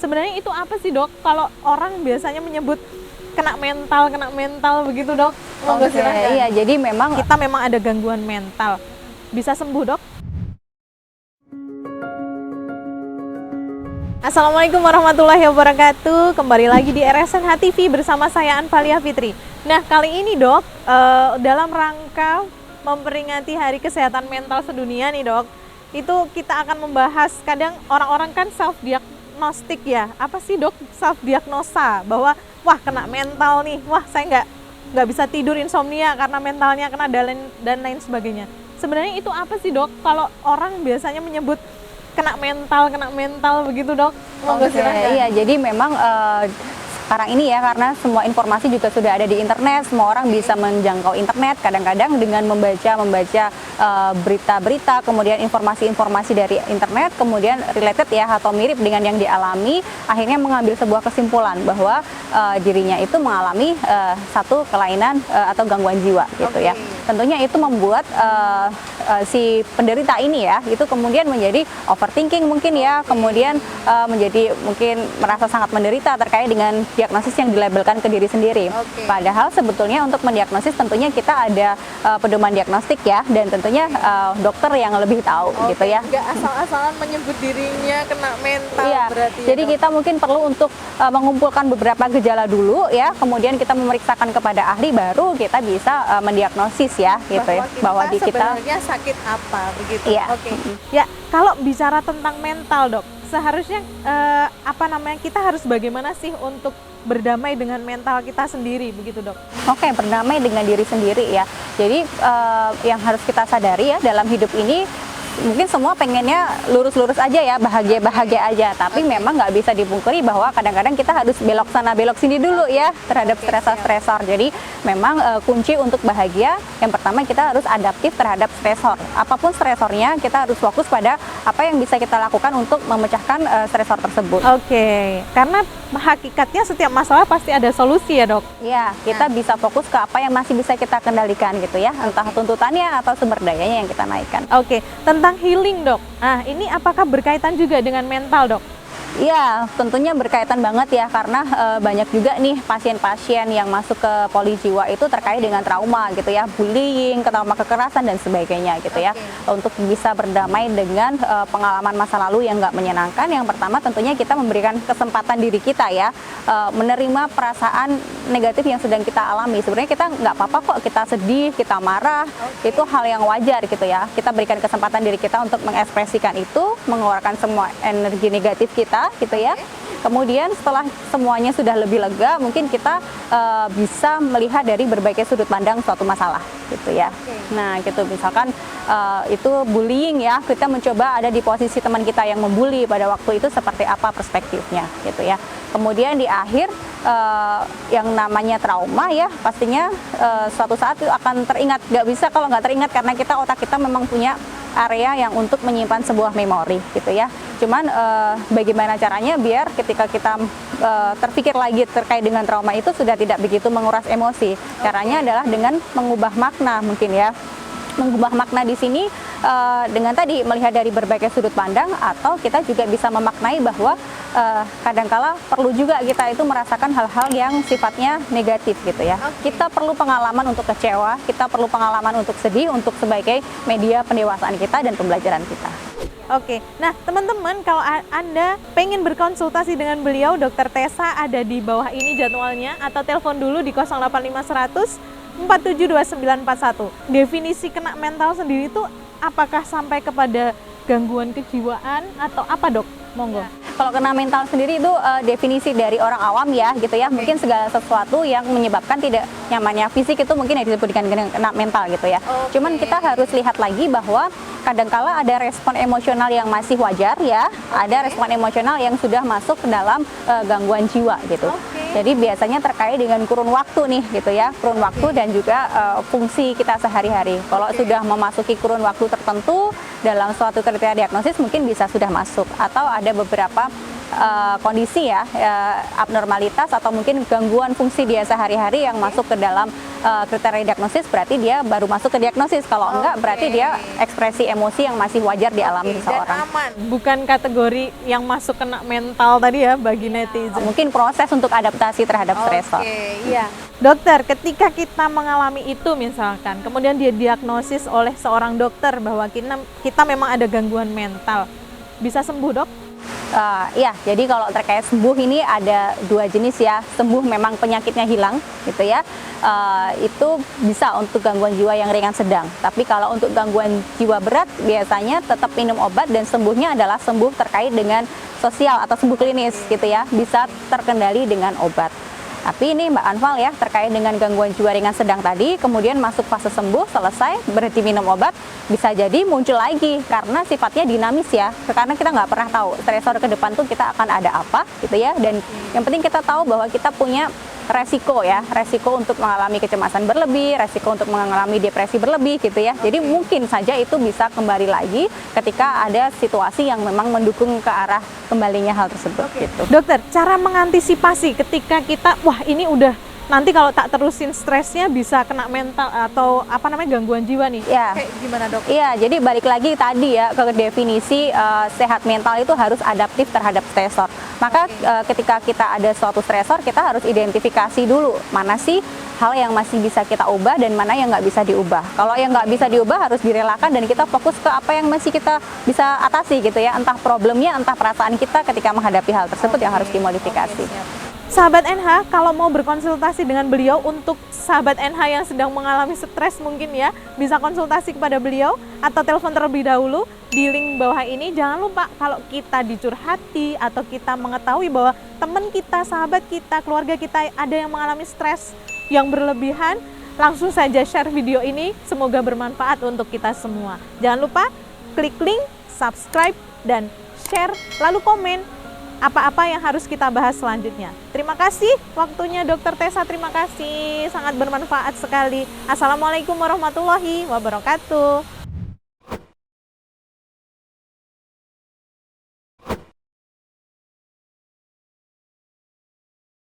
Sebenarnya itu apa sih dok? Kalau orang biasanya menyebut kena mental begitu dok. Monggo silahkan. Iya, jadi memang Kita memang ada gangguan mental. Bisa sembuh dok? Assalamualaikum warahmatullahi wabarakatuh. Kembali lagi di RSNH TV bersama saya Anfalia Fitri. Nah kali ini dok, dalam rangka memperingati Hari Kesehatan Mental Sedunia nih dok, itu kita akan membahas, kadang orang-orang kan self diagnostik ya. Apa sih dok self diagnosa bahwa wah kena mental nih, wah saya nggak bisa tidur, insomnia karena mentalnya kena dan lain sebagainya. Sebenarnya itu apa sih dok? Kalau orang biasanya menyebut kena mental begitu dok. Monggo silahkan. iya, jadi memang sekarang ini ya, karena semua informasi juga sudah ada di internet, semua orang bisa menjangkau internet. Kadang-kadang dengan membaca berita-berita, kemudian informasi-informasi dari internet, kemudian related ya atau mirip dengan yang dialami, akhirnya mengambil sebuah kesimpulan bahwa dirinya itu mengalami satu kelainan atau gangguan jiwa gitu ya. Tentunya itu membuat si penderita ini ya itu kemudian menjadi overthinking mungkin ya, kemudian menjadi mungkin merasa sangat menderita terkait dengan diagnosis yang dilabelkan ke diri sendiri. Padahal sebetulnya untuk mendiagnosis tentunya kita ada pedoman diagnostik ya, dan tentunya dokter yang lebih tahu gitu ya. Nggak asal-asalan menyebut dirinya kena mental Iya, berarti. jadi kita mungkin perlu untuk mengumpulkan beberapa gejala dulu ya, kemudian kita memeriksakan kepada ahli, baru kita bisa mendiagnosis ya gitu ya, bahwa di kita sebenarnya sakit apa begitu. Iya. Ya, kalau bicara tentang mental dok, seharusnya kita harus bagaimana sih untuk berdamai dengan mental kita sendiri begitu dok? Oke, berdamai dengan diri sendiri ya. Jadi yang harus kita sadari ya dalam hidup ini, mungkin semua pengennya lurus-lurus aja ya, bahagia-bahagia aja. Tapi memang nggak bisa dipungkiri bahwa kadang-kadang kita harus belok sana belok sini dulu ya terhadap stresor-stresor. Jadi memang kunci untuk bahagia yang pertama kita harus adaptif terhadap stresor. Apapun stresornya, kita harus fokus pada apa yang bisa kita lakukan untuk memecahkan stresor tersebut. Oke, karena hakikatnya setiap masalah pasti ada solusi ya dok? Ya, kita bisa fokus ke apa yang masih bisa kita kendalikan gitu ya, entah tuntutannya atau sumber dayanya yang kita naikkan. Oke, tentang healing dok, nah ini apakah berkaitan juga dengan mental dok? Iya, tentunya berkaitan banget ya, karena banyak juga nih pasien-pasien yang masuk ke poli jiwa itu terkait dengan trauma gitu ya, bullying, trauma kekerasan dan sebagainya gitu ya. Untuk bisa berdamai dengan pengalaman masa lalu yang nggak menyenangkan, yang pertama tentunya kita memberikan kesempatan diri kita ya, menerima perasaan negatif yang sedang kita alami. Sebenarnya kita nggak apa-apa kok kita sedih, kita marah, itu hal yang wajar gitu ya. Kita berikan kesempatan diri kita untuk mengekspresikan itu, mengeluarkan semua energi negatif kita gitu ya. Kemudian setelah semuanya sudah lebih lega, mungkin kita bisa melihat dari berbagai sudut pandang suatu masalah gitu ya. Nah gitu, misalkan itu bullying ya, kita mencoba ada di posisi teman kita yang membuli pada waktu itu seperti apa perspektifnya gitu ya. Kemudian di akhir yang namanya trauma ya, pastinya suatu saat itu akan teringat. Nggak bisa kalau nggak teringat, karena otak kita memang punya area yang untuk menyimpan sebuah memori gitu ya. Cuman bagaimana caranya biar ketika kita terpikir lagi terkait dengan trauma itu sudah tidak begitu menguras emosi. Caranya adalah dengan mengubah makna mungkin ya. Mengubah makna di sini dengan tadi melihat dari berbagai sudut pandang, atau kita juga bisa memaknai bahwa kadangkala perlu juga kita itu merasakan hal-hal yang sifatnya negatif gitu ya. Kita perlu pengalaman untuk kecewa, kita perlu pengalaman untuk sedih, untuk sebagai media pendewasaan kita dan pembelajaran kita. Oke, nah teman-teman, kalau Anda pengen berkonsultasi dengan beliau, Dr. Tessa ada di bawah ini jadwalnya, atau telepon dulu di 085 100 472941. Definisi kena mental sendiri itu apakah sampai kepada gangguan kejiwaan atau apa dok? Monggo. Kalau kena mental sendiri itu definisi dari orang awam ya gitu ya. Mungkin segala sesuatu yang menyebabkan tidak nyamannya fisik itu mungkin disebut dengan kena mental gitu ya. Cuman kita harus lihat lagi bahwa kadangkala ada respon emosional yang masih wajar ya, ada respon emosional yang sudah masuk ke dalam gangguan jiwa gitu. Jadi biasanya terkait dengan kurun waktu nih gitu ya, kurun waktu dan juga fungsi kita sehari-hari. Kalau sudah memasuki kurun waktu tertentu dalam suatu kriteria diagnosis mungkin bisa sudah masuk, atau ada beberapa kondisi ya, abnormalitas atau mungkin gangguan fungsi dia sehari-hari yang masuk ke dalam kriteria diagnosis berarti dia baru masuk ke diagnosis. Kalau enggak berarti dia ekspresi emosi yang masih wajar dialami Dan seseorang. aman, bukan kategori yang masuk kena mental tadi ya bagi netizen. Mungkin proses untuk adaptasi terhadap stresor. Iya. Dokter, ketika kita mengalami itu misalkan, kemudian dia diagnosis oleh seorang dokter bahwa kita memang ada gangguan mental, bisa sembuh, Dok? Ya, jadi kalau terkait sembuh ini ada dua jenis ya. Sembuh memang penyakitnya hilang, gitu ya. Itu bisa untuk gangguan jiwa yang ringan sedang. Tapi kalau untuk gangguan jiwa berat, biasanya tetap minum obat dan sembuhnya adalah sembuh terkait dengan sosial atau sembuh klinis, gitu ya. Bisa terkendali dengan obat. Tapi ini Mbak Anfal ya, terkait dengan gangguan jiwa ringan sedang tadi, kemudian masuk fase sembuh, selesai, berhenti minum obat, bisa jadi muncul lagi karena sifatnya dinamis ya. Karena kita nggak pernah tahu stresor ke depan tuh kita akan ada apa gitu ya. Dan yang penting kita tahu bahwa kita punya resiko ya, resiko untuk mengalami kecemasan berlebih, resiko untuk mengalami depresi berlebih gitu ya. Jadi mungkin saja itu bisa kembali lagi ketika ada situasi yang memang mendukung ke arah kembalinya hal tersebut gitu. Dokter, cara mengantisipasi ketika kita, wah ini udah nanti kalau tak terusin stresnya bisa kena mental atau apa namanya gangguan jiwa nih. Ya. Kayak gimana, Dok? Iya, jadi balik lagi tadi ya ke definisi sehat mental itu harus adaptif terhadap stresor. Maka ketika kita ada suatu stresor, kita harus identifikasi dulu mana sih hal yang masih bisa kita ubah dan mana yang nggak bisa diubah. Kalau yang nggak bisa diubah harus direlakan dan kita fokus ke apa yang masih kita bisa atasi gitu ya. Entah problemnya, entah perasaan kita ketika menghadapi hal tersebut yang harus dimodifikasi. Sahabat NH, kalau mau berkonsultasi dengan beliau untuk sahabat NH yang sedang mengalami stres mungkin ya, bisa konsultasi kepada beliau atau telepon terlebih dahulu di link bawah ini. Jangan lupa kalau kita dicurhati atau kita mengetahui bahwa teman kita, sahabat kita, keluarga kita ada yang mengalami stres yang berlebihan, langsung saja share video ini, semoga bermanfaat untuk kita semua. Jangan lupa klik link, subscribe, dan share, lalu komen apa-apa yang harus kita bahas selanjutnya. Terima kasih waktunya Dokter Tessa, terima kasih, sangat bermanfaat sekali. Assalamualaikum warahmatullahi wabarakatuh.